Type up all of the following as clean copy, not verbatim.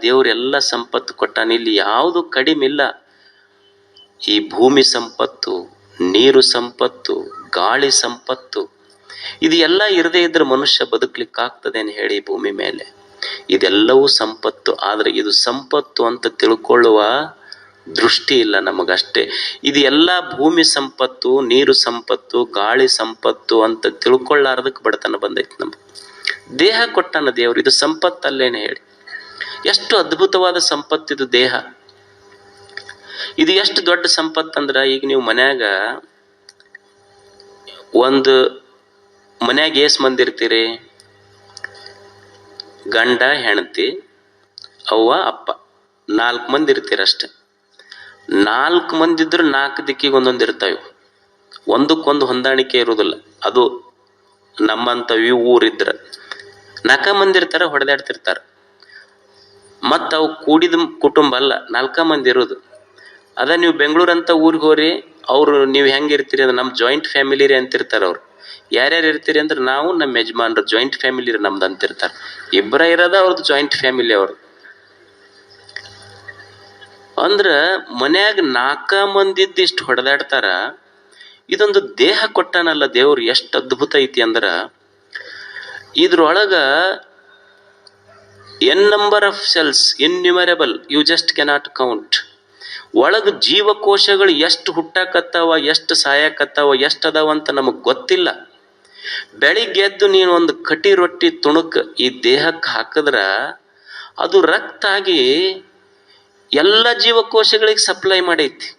ದೇವ್ರೆಲ್ಲ ಸಂಪತ್ತು ಕೊಟ್ಟಾನ. ಇಲ್ಲಿ ಯಾವುದು ಕಡಿಮೆ ಇಲ್ಲ. ಈ ಭೂಮಿ ಸಂಪತ್ತು, ನೀರು ಸಂಪತ್ತು, ಗಾಳಿ ಸಂಪತ್ತು, ಇದು ಎಲ್ಲ ಇರದೇ ಇದ್ರೆ ಮನುಷ್ಯ ಬದುಕಲಿಕ್ಕಾಗ್ತದೇನು ಹೇಳಿ ಭೂಮಿ ಮೇಲೆ? ಇದೆಲ್ಲವೂ ಸಂಪತ್ತು. ಆದ್ರೆ ಇದು ಸಂಪತ್ತು ಅಂತ ತಿಳ್ಕೊಳ್ಳುವ ದೃಷ್ಟಿ ಇಲ್ಲ ನಮಗಷ್ಟೇ. ಇದು ಎಲ್ಲ ಭೂಮಿ ಸಂಪತ್ತು, ನೀರು ಸಂಪತ್ತು, ಗಾಳಿ ಸಂಪತ್ತು ಅಂತ ತಿಳ್ಕೊಳ್ಳಾರ್ದಕ್ಕೆ ಬಡತನ ಬಂದೈತಿ ನಮ್ಗೆ. ದೇಹ ಕೊಟ್ಟಾನ ದೇವ್ರು, ಇದು ಸಂಪತ್ತಲ್ಲೇನೆ ಹೇಳಿ? ಎಷ್ಟು ಅದ್ಭುತವಾದ ಸಂಪತ್ತಿದು ದೇಹ. ಇದು ಎಷ್ಟು ದೊಡ್ಡ ಸಂಪತ್ತಂದ್ರ, ಈಗ ನೀವು ಮನ್ಯಾಗ ಮನ್ಯಾಗ ಏಸ್ ಮಂದಿ ಇರ್ತೀರಿ? ಗಂಡ, ಹೆಂಡತಿ, ಅವ್ವ, ಅಪ್ಪ, 4 ಮಂದಿ ಇರ್ತೀರಷ್ಟೆ. 4 ಮಂದಿ ಇದ್ರು 4 ದಿಕ್ಕಿಗೆ ಒಂದೊಂದು ಇರ್ತಾವೆ. ಒಂದಕ್ಕೊಂದು ಹೊಂದಾಣಿಕೆ ಇರುವುದಿಲ್ಲ. ಅದು ನಮ್ಮಂತ ಊರಿದ್ರ 4 ಮಂದಿ ಇರ್ತಾರ, ಹೊಡೆದಾಡ್ತಿರ್ತಾರ. ಮತ್ತ ಅವು ಕೂಡಿದ ಕುಟುಂಬ ಅಲ್ಲ, 4 ಮಂದಿ ಇರೋದು. ಅದ ನೀವು ಬೆಂಗಳೂರಂತ ಊರಿಗೆ ಹೋರಿ, ಅವ್ರು ನೀವು ಹೆಂಗಿರ್ತೀರಿ ಅಂದ್ರೆ ನಮ್ಮ ಜಾಯಿಂಟ್ ಫ್ಯಾಮಿಲಿ ರೀ ಅಂತಿರ್ತಾರ. ಅವ್ರು ಯಾರ್ಯಾರು ಇರ್ತೀರಿ ಅಂದ್ರೆ ನಾವು ನಮ್ಮ ಯಜಮಾನ್ರು ಜಾಯಿಂಟ್ ಫ್ಯಾಮಿಲಿ ರೀ ನಮ್ದು ಅಂತಿರ್ತಾರ. ಇಬ್ಬರ ಇರೋದ ಅವ್ರದ್ದು ಜಾಯಿಂಟ್ ಫ್ಯಾಮಿಲಿ. ಅವ್ರು ಅಂದ್ರ ಮನ್ಯಾಗ 4 ಮಂದಿ ಇಷ್ಟು ಹೊಡೆದಾಡ್ತಾರ. ಇದೊಂದು ದೇಹ ಕೊಟ್ಟಾನಲ್ಲ ದೇವ್ರು, ಎಷ್ಟು ಅದ್ಭುತ ಐತಿ ಅಂದ್ರ, ಇದ್ರೊಳಗ n number of cells innumerable, you just cannot count. ಒಳಗ ಜೀವಕೋಶಗಳು ಎಷ್ಟು ಹುಟ್ಟಾಕತ್ತಾವ, ಎಷ್ಟು ಸಾಯಕತ್ತಾವ, ಎಷ್ಟು ಅದಾವ ಅಂತ ನಮಗ್ ಗೊತ್ತಿಲ್ಲ. ಬೆಳಿಗ್ಗೆ ಎದ್ದು ನೀನು ಒಂದು ಕಟಿ ರೊಟ್ಟಿ ತುಣುಕ್ ಈ ದೇಹಕ್ಕೆ ಹಾಕಿದ್ರ ಅದು ರಕ್ತ ಆಗಿ ಎಲ್ಲ ಜೀವಕೋಶಗಳಿಗೆ ಸಪ್ಲೈ ಮಾಡೈತಿ.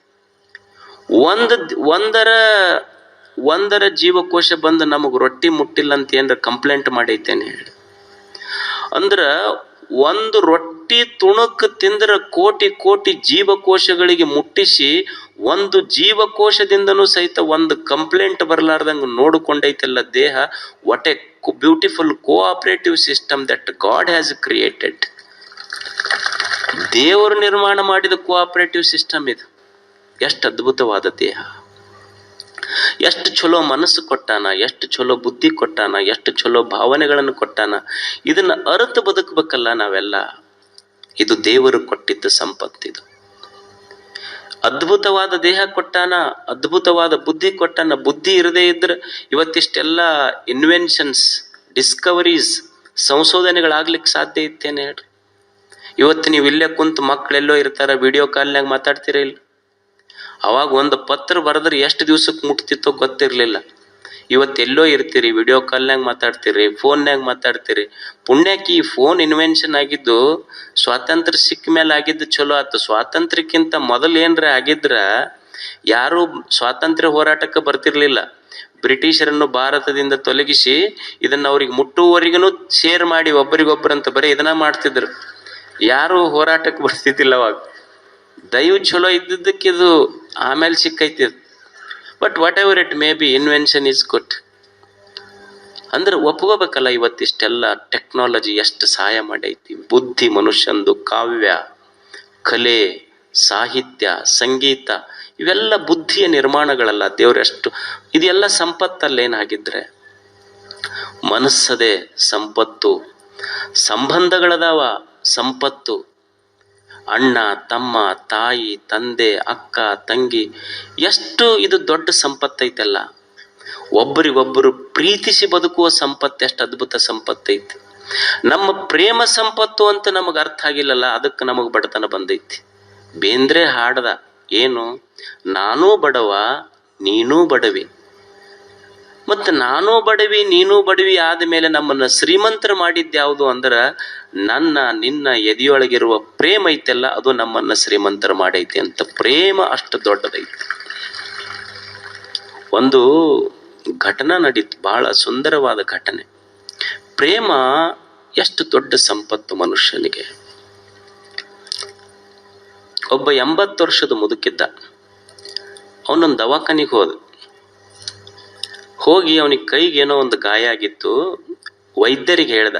ಒಂದರ ಜೀವಕೋಶ ಬಂದು ನಮಗ್ ರೊಟ್ಟಿ ಮುಟ್ಟಿಲ್ಲ ಅಂತ ಏನ್ರ ಕಂಪ್ಲೇಂಟ್ ಮಾಡೈತೇನೆ ಹೇಳಿ? ಅಂದ್ರ ಒಂದು ರೊಟ್ಟಿ ತುಣುಕ್ ತಿಂದ್ರ ಕೋಟಿ ಕೋಟಿ ಜೀವಕೋಶಗಳಿಗೆ ಮುಟ್ಟಿಸಿ, ಒಂದು ಜೀವಕೋಶದಿಂದನೂ ಸಹಿತ ಒಂದು ಕಂಪ್ಲೇಂಟ್ ಬರಲಾರ್ದಂಗ ನೋಡಿಕೊಂಡೈತೆಲ್ಲ ದೇಹ. What A beautiful cooperative system that god has created. ದೇವರು ನಿರ್ಮಾಣ ಮಾಡಿದ ಕೋಆಪರೇಟಿವ್ ಸಿಸ್ಟಮ್ ಇದು. ಎಷ್ಟು ಅದ್ಭುತವಾದ ದೇಹ, ಎಷ್ಟು ಚಲೋ ಮನಸ್ಸು ಕೊಟ್ಟಾನ, ಎಷ್ಟು ಚಲೋ ಬುದ್ಧಿ ಕೊಟ್ಟಾನ, ಎಷ್ಟು ಚಲೋ ಭಾವನೆಗಳನ್ನು ಕೊಟ್ಟಾನ. ಇದನ್ನ ಅರಿತು ಬದುಕಬೇಕಲ್ಲ ನಾವೆಲ್ಲ. ಇದು ದೇವರು ಕೊಟ್ಟಿದ್ದ ಸಂಪತ್ತಿದು. ಅದ್ಭುತವಾದ ದೇಹ ಕೊಟ್ಟಾನ, ಅದ್ಭುತವಾದ ಬುದ್ಧಿ ಕೊಟ್ಟಾನ. ಬುದ್ಧಿ ಇರದೇ ಇದ್ರೆ ಇವತ್ತಿಷ್ಟೆಲ್ಲ ಇನ್ವೆನ್ಷನ್ಸ್, ಡಿಸ್ಕವರೀಸ್, ಸಂಶೋಧನೆಗಳಾಗ್ಲಿಕ್ಕೆ ಸಾಧ್ಯ ಇತ್ತೇನೆ ಹೇಳ್ರಿ? ಇವತ್ತು ನೀವು ಇಲ್ಲೇ ಕುಂತು ಮಕ್ಕಳೆಲ್ಲೋ ಇರ್ತಾರ, ವಿಡಿಯೋ ಕಾಲ್ನಾಗ ಮಾತಾಡ್ತೀರ ಇಲ್ಲ? ಅವಾಗ ಒಂದು ಪತ್ರ ಬರೆದ್ರೆ ಎಷ್ಟು ದಿವ್ಸಕ್ಕೆ ಮುಟ್ತಿತ್ತೋ ಗೊತ್ತಿರ್ಲಿಲ್ಲ. ಇವತ್ತೆಲ್ಲೋ ಇರ್ತೀರಿ, ವಿಡಿಯೋ ಕಾಲ್ನಾಗ ಮಾತಾಡ್ತೀರಿ, ಫೋನ್ಯಾಗ ಮಾತಾಡ್ತೀರಿ. ಪುಣ್ಯಕ್ಕೆ ಈ ಫೋನ್ ಇನ್ವೆನ್ಷನ್ ಆಗಿದ್ದು ಸ್ವಾತಂತ್ರ್ಯ ಸಿಕ್ಕ ಮೇಲೆ ಆಗಿದ್ದು ಚಲೋ ಆಯ್ತು. ಸ್ವಾತಂತ್ರ್ಯಕ್ಕಿಂತ ಮೊದಲು ಏನ್ರ ಆಗಿದ್ರ ಯಾರು ಸ್ವಾತಂತ್ರ್ಯ ಹೋರಾಟಕ್ಕೆ ಬರ್ತಿರ್ಲಿಲ್ಲ. ಬ್ರಿಟಿಷರನ್ನು ಭಾರತದಿಂದ ತೊಲಗಿಸಿ ಇದನ್ನ ಅವ್ರಿಗೆ ಮುಟ್ಟುವವರೆಗೂ ಶೇರ್ ಮಾಡಿ ಒಬ್ಬರಿಗೊಬ್ಬರಂತ ಬರೀ ಇದನ್ನ ಮಾಡ್ತಿದ್ರು. ಯಾರು ಹೋರಾಟಕ್ಕೆ ಬರ್ತಿದ್ದಿಲ್ಲ ಅವಾಗ. ದೈವ ಚಲೋ ಇದ್ದಿದ್ದಕ್ಕೆ ಇದು ಆಮೇಲೆ ಸಿಕ್ಕೈತಿ. But what ever it may be, invention is good. ಅಂದ್ರೆ ಒಪ್ಕೋಬೇಕಲ್ಲ, ಇವತ್ತಿಷ್ಟೆಲ್ಲ ಟೆಕ್ನಾಲಜಿ ಎಷ್ಟು ಸಹಾಯ ಮಾಡೈತಿ. ಬುದ್ಧಿ ಮನುಷ್ಯಂದು, ಕಾವ್ಯ, ಕಲೆ, ಸಾಹಿತ್ಯ, ಸಂಗೀತ, ಇವೆಲ್ಲ ಬುದ್ಧಿಯ ನಿರ್ಮಾಣಗಳಲ್ಲ. ದೇವರೆಷ್ಟು ಇದೆಲ್ಲ ಸಂಪತ್ತಲ್ಲೇನಾಗಿದ್ರೆ? ಮನಸ್ಸದೇ ಸಂಪತ್ತು. ಸಂಬಂಧಗಳದಾವ ಸಂಪತ್ತು. ಅಣ್ಣ, ತಮ್ಮ, ತಾಯಿ, ತಂದೆ, ಅಕ್ಕ, ತಂಗಿ, ಎಷ್ಟು ಇದು ದೊಡ್ಡ ಸಂಪತ್ತೈತಲ್ಲ. ಒಬ್ಬರಿಗೊಬ್ಬರು ಪ್ರೀತಿಸಿ ಬದುಕುವ ಸಂಪತ್ತು ಎಷ್ಟು ಅದ್ಭುತ ಸಂಪತ್ತೈತಿ. ನಮ್ಮ ಪ್ರೇಮ ಸಂಪತ್ತು ಅಂತ ನಮಗ ಅರ್ಥ ಆಗಿಲ್ಲಲ್ಲ, ಅದಕ್ಕೆ ನಮಗ್ ಬಡತನ ಬಂದೈತಿ. ಬೇಂದ್ರೆ ಹಾಡದ ಏನು? ನಾನೂ ಬಡವ ನೀನೂ ಬಡವಿ, ಮತ್ತೆ ನಾನೂ ಬಡವಿ ನೀನೂ ಬಡವಿ ಆದ್ಮೇಲೆ ನಮ್ಮನ್ನ ಶ್ರೀಮಂತರ ಮಾಡಿದ್ಯಾವುದು ಅಂದ್ರ ನಿನ್ನ ಎದೆಯೊಳಗಿರುವ ಪ್ರೇಮ ಐತೆಲ್ಲ, ಅದು ನಮ್ಮನ್ನ ಶ್ರೀಮಂತರ ಮಾಡೈತಿ ಅಂತ. ಪ್ರೇಮ ಅಷ್ಟು ದೊಡ್ಡದೈತಿ. ಒಂದು ಘಟನಾ ನಡೀತು, ಬಹಳ ಸುಂದರವಾದ ಘಟನೆ. ಪ್ರೇಮ ಎಷ್ಟು ದೊಡ್ಡ ಸಂಪತ್ತು ಮನುಷ್ಯನಿಗೆ. ಒಬ್ಬ 80 ವರ್ಷದ ಮುದುಕಿದ್ದ. ಅವನೊಂದು ದವಾಖಾನಿಗೆ ಹೋಗಿ ಅವನಿಗೆ ಕೈಗೆ ಏನೋ ಒಂದು ಗಾಯ ಆಗಿತ್ತು. ವೈದ್ಯರಿಗೆ ಹೇಳ್ದ,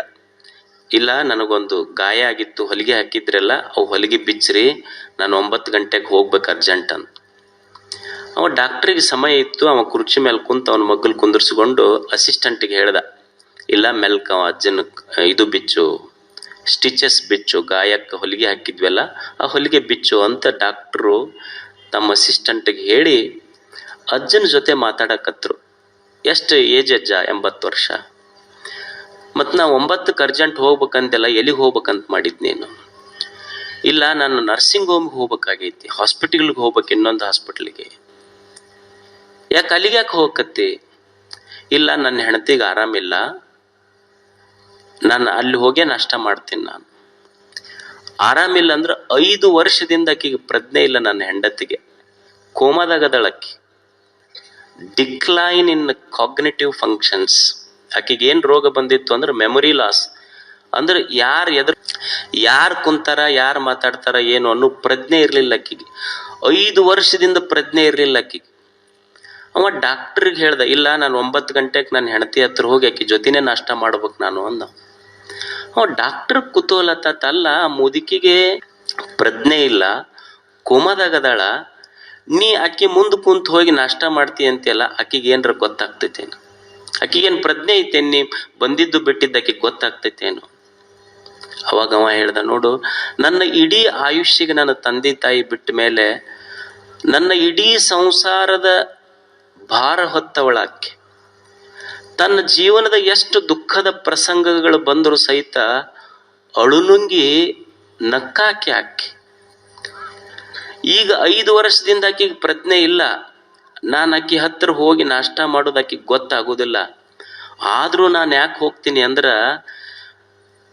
ಇಲ್ಲ ನನಗೊಂದು ಗಾಯ ಆಗಿತ್ತು, ಹೊಲಿಗೆ ಹಾಕಿದ್ರಲ್ಲ ಅವು ಹೊಲಿಗೆ ಬಿಚ್ಚ್ರಿ, ನಾನು 9 ಗಂಟೆಗೆ ಹೋಗ್ಬೇಕು ಅರ್ಜೆಂಟ್ ಅಂತ. ಅವ ಡಾಕ್ಟ್ರಿಗೆ ಸಮಯ ಇತ್ತು. ಅವ ಕುರ್ಚಿ ಮೇಲೆ ಕುಂತ ಅವನ ಮಗ್ಗಲ್ ಕುಂದರ್ಸ್ಕೊಂಡು ಅಸಿಸ್ಟೆಂಟ್ಗೆ ಹೇಳ್ದ, ಇಲ್ಲ ಮೆಲ್ಕ ಅಜ್ಜನ ಇದು ಬಿಚ್ಚು, ಸ್ಟಿಚಸ್ ಬಿಚ್ಚು, ಗಾಯಕ್ಕೆ ಹೊಲಿಗೆ ಹಾಕಿದ್ವಲ್ಲ ಆ ಹೊಲಿಗೆ ಬಿಚ್ಚು ಅಂತ ಡಾಕ್ಟ್ರು ತಮ್ಮ ಅಸಿಸ್ಟೆಂಟ್ಗೆ ಹೇಳಿ ಅಜ್ಜನ ಜೊತೆ ಮಾತಾಡಕತ್ರು. ಎಷ್ಟು ಏಜ್ ಅಜ್ಜ? 80 ವರ್ಷ. ಮತ್ತು ನಾ 9ಕ್ಕೆ ಅರ್ಜೆಂಟ್ ಹೋಗ್ಬೇಕಂತೆಲ್ಲ, ಎಲ್ಲಿಗೆ ಹೋಗ್ಬೇಕಂತ ಮಾಡಿದ್ ನೀನು? ಇಲ್ಲ, ನಾನು ನರ್ಸಿಂಗ್ ಹೋಮ್ಗೆ ಹೋಗ್ಬೇಕಾಗೈತಿ, ಹಾಸ್ಪಿಟಲ್ಗೆ ಹೋಗ್ಬೇಕು, ಇನ್ನೊಂದು ಹಾಸ್ಪಿಟ್ಲಿಗೆ. ಯಾಕೆ ಅಲ್ಲಿಗೆ ಯಾಕೆ ಹೋಗಕತ್ತಿ? ಇಲ್ಲ, ನನ್ನ ಹೆಂಡತಿಗೆ ಆರಾಮಿಲ್ಲ, ನಾನು ಅಲ್ಲಿ ಹೋಗೇ ನಾಷ್ಟ ಮಾಡ್ತೀನಿ. ನಾನು ಆರಾಮಿಲ್ಲ ಅಂದ್ರೆ 5 ವರ್ಷದಿಂದ ಆಕಿಗೆ ಪ್ರಜ್ಞೆ ಇಲ್ಲ. ನನ್ನ ಹೆಂಡತಿಗೆ ಕೋಮಾದಾಗದಳಕ್ಕಿ, ಡಿಕ್ಲೈನ್ ಇನ್ ಕಾಗ್ನಿಟಿವ್ ಫಂಕ್ಷನ್ಸ್. ಆಕಿಗೆ ಏನು ರೋಗ ಬಂದಿತ್ತು ಅಂದ್ರೆ ಮೆಮೊರಿ ಲಾಸ್. ಅಂದ್ರೆ ಯಾರು ಕುಂತಾರ, ಯಾರು ಮಾತಾಡ್ತಾರ ಏನು ಅನ್ನೋ ಪ್ರಜ್ಞೆ ಇರಲಿಲ್ಲ ಆಕಿಗೆ. 5 ವರ್ಷದಿಂದ ಪ್ರಜ್ಞೆ ಇರಲಿಲ್ಲ ಆಕಿಗೆ. ಅವ ಡಾಕ್ಟ್ರಿಗೆ ಹೇಳ್ದ, ಇಲ್ಲ ನಾನು 9 ಗಂಟೆಗೆ ನನ್ನ ಹೆಂಡತಿ ಹತ್ರ ಹೋಗಿ ಆಕಿ ಜೊತೆನೇ ನಾಷ್ಟ ಮಾಡ್ಬೇಕು ನಾನು ಅಂದ. ಅವ ಡಾಕ್ಟರ್ ಕುತೂಹಲತಲ್ಲ, ಮುದುಕಿಗೆ ಪ್ರಜ್ಞೆ ಇಲ್ಲ, ಕೋಮಾದಾಗದಾಳ, ನೀ ಆಕಿ ಮುಂದೆ ಕುಂತು ಹೋಗಿ ನಾಷ್ಟ ಮಾಡ್ತೀಯ ಅಂತೆಲ್ಲ, ಆಕಿಗೆ ಏನ್ರ ಗೊತ್ತಾಗ್ತೈತೇನು? ಆಕಿಗೇನು ಪ್ರಜ್ಞೆ ಐತೇನು? ನೀ ಬಂದಿದ್ದು ಬಿಟ್ಟಿದ್ದು ಆಕಿಗೆ ಗೊತ್ತಾಗ್ತೈತೇನು? ಅವಾಗ ಅವ ಹೇಳ್ದ, ನೋಡು, ನನ್ನ ಇಡೀ ಆಯುಷ್ಯಗೆ ನನ್ನ ತಂದೆ ತಾಯಿ ಬಿಟ್ಟ ಮೇಲೆ ನನ್ನ ಇಡೀ ಸಂಸಾರದ ಭಾರ ಹೊತ್ತವಳಾಕೆ. ತನ್ನ ಜೀವನದ ಎಷ್ಟು ದುಃಖದ ಪ್ರಸಂಗಗಳು ಬಂದರೂ ಸಹಿತ ಅಳುನುಂಗಿ ನಕ್ಕಾಕಿ ಆಕೆ. ಈಗ 5 ವರ್ಷದಿಂದ ಆಕಿಗೆ ಪ್ರಜ್ಞೆ ಇಲ್ಲ. ನಾನು ಆಕಿ ಹತ್ರ ಹೋಗಿ ನಾಷ್ಟ ಮಾಡೋದು ಆಕಿಗೆ ಗೊತ್ತಾಗೋದಿಲ್ಲ. ಆದರೂ ನಾನು ಯಾಕೆ ಹೋಗ್ತೀನಿ ಅಂದ್ರೆ,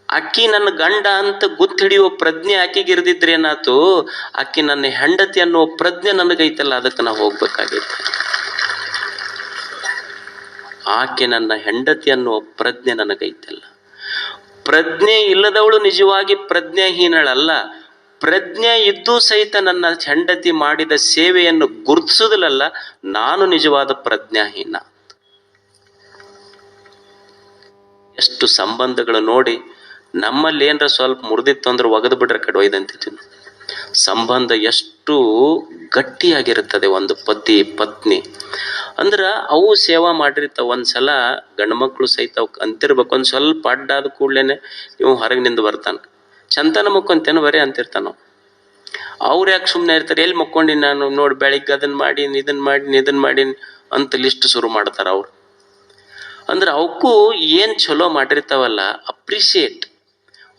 ಅಕ್ಕಿ ನನ್ನ ಗಂಡ ಅಂತ ಗುರ್ತು ಹಿಡಿಯುವ ಪ್ರಜ್ಞೆ ಆಕಿಗೆ ಇರ್ದಿದ್ರೆ ಏನಾಯ್ತು, ಆಕಿ ನನ್ನ ಹೆಂಡತಿ ಅನ್ನುವ ಪ್ರಜ್ಞೆ ನನಗೈತಲ್ಲ, ಅದಕ್ಕೆ ನಾ ಹೋಗ್ಬೇಕಾಗೈತೆ. ಆಕೆ ನನ್ನ ಹೆಂಡತಿ ಅನ್ನುವ ಪ್ರಜ್ಞೆ ನನಗೈತಲ್ಲ. ಪ್ರಜ್ಞೆ ಇಲ್ಲದವಳು ನಿಜವಾಗಿ ಪ್ರಜ್ಞಾಹೀನಳಲ್ಲ. ಪ್ರಜ್ಞೆ ಇದ್ದೂ ಸಹಿತ ನನ್ನ ಹೆಂಡತಿ ಮಾಡಿದ ಸೇವೆಯನ್ನು ಗುರುತಿಸುವುದಿಲ್ಲ, ನಾನು ನಿಜವಾದ ಪ್ರಜ್ಞಾಹೀನ. ಎಷ್ಟು ಸಂಬಂಧಗಳು ನೋಡಿ, ನಮ್ಮಲ್ಲಿ ಏನರ ಸ್ವಲ್ಪ ಮುರಿದಿತ್ತು ಅಂದ್ರೆ ಒಗೆದು ಬಿಟ್ರೆ ಕಡೆ ಒಯ್ದಂತಿತ್ತು. ಸಂಬಂಧ ಎಷ್ಟು ಗಟ್ಟಿಯಾಗಿರುತ್ತದೆ ಒಂದು ಪತಿ ಪತ್ನಿ ಅಂದ್ರೆ, ಅವು ಸೇವಾ ಮಾಡಿರ್ತಾವ. ಒಂದ್ಸಲ ಗಂಡು ಮಕ್ಕಳು ಸಹಿತ ಅವಕ್ಕೆ ಅಂತಿರ್ಬೇಕು, ಒಂದು ಸ್ವಲ್ಪ ಅಡ್ಡಾದ ಕೂಡ್ಲೇನೆ ಇವು ಹೊರಗಿನಿಂದ ಬರ್ತಾನೆ, ಚಂತನ ಮಕ್ಕೊಂತೇನು ಬರೀ ಅಂತಿರ್ತಾನ. ಅವ್ರು ಯಾಕೆ ಸುಮ್ಮನೆ ಇರ್ತಾರೆ? ಎಲ್ಲಿ ಮಕ್ಕೊಂಡಿ ನಾನು ನೋಡಿ, ಬೆಳಿಗ್ಗೆ ಅದನ್ನ ಮಾಡೀನಿ, ಇದನ್ನ ಮಾಡೀನಿ ಅಂತ ಲಿಸ್ಟ್ ಶುರು ಮಾಡ್ತಾರ ಅವ್ರು. ಅಂದ್ರೆ ಅವಕ್ಕೂ ಏನು ಚಲೋ ಮಾಡಿರ್ತಾವಲ್ಲ, ಅಪ್ರಿಷಿಯೇಟ್.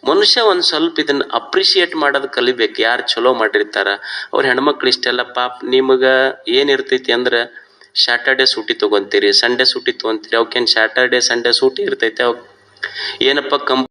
ಮನುಷ್ಯ ಒಂದು ಸ್ವಲ್ಪ ಇದನ್ನ ಅಪ್ರಿಷಿಯೇಟ್ ಮಾಡೋದು ಕಲಿಬೇಕು. ಯಾರು ಚಲೋ ಮಾಡಿರ್ತಾರ ಅವ್ರ ಹೆಣ್ಮಕ್ಳು ಇಷ್ಟೆಲ್ಲ ಪಾಪ. ನಿಮಗೆ ಏನಿರ್ತೈತಿ ಅಂದ್ರೆ, ಸ್ಯಾಟರ್ಡೆ ಸೂಟಿ ತೊಗೊಂತೀರಿ, ಸಂಡೇ ಸೂಟಿ ತೊಗೊಂತೀರಿ. ಅವಕ್ಕೇನು ಸ್ಯಾಟರ್ಡೆ ಸಂಡೇ ಸೂಟಿ ಇರ್ತೈತೆ? ಅವ್ ಏನಪ್ಪ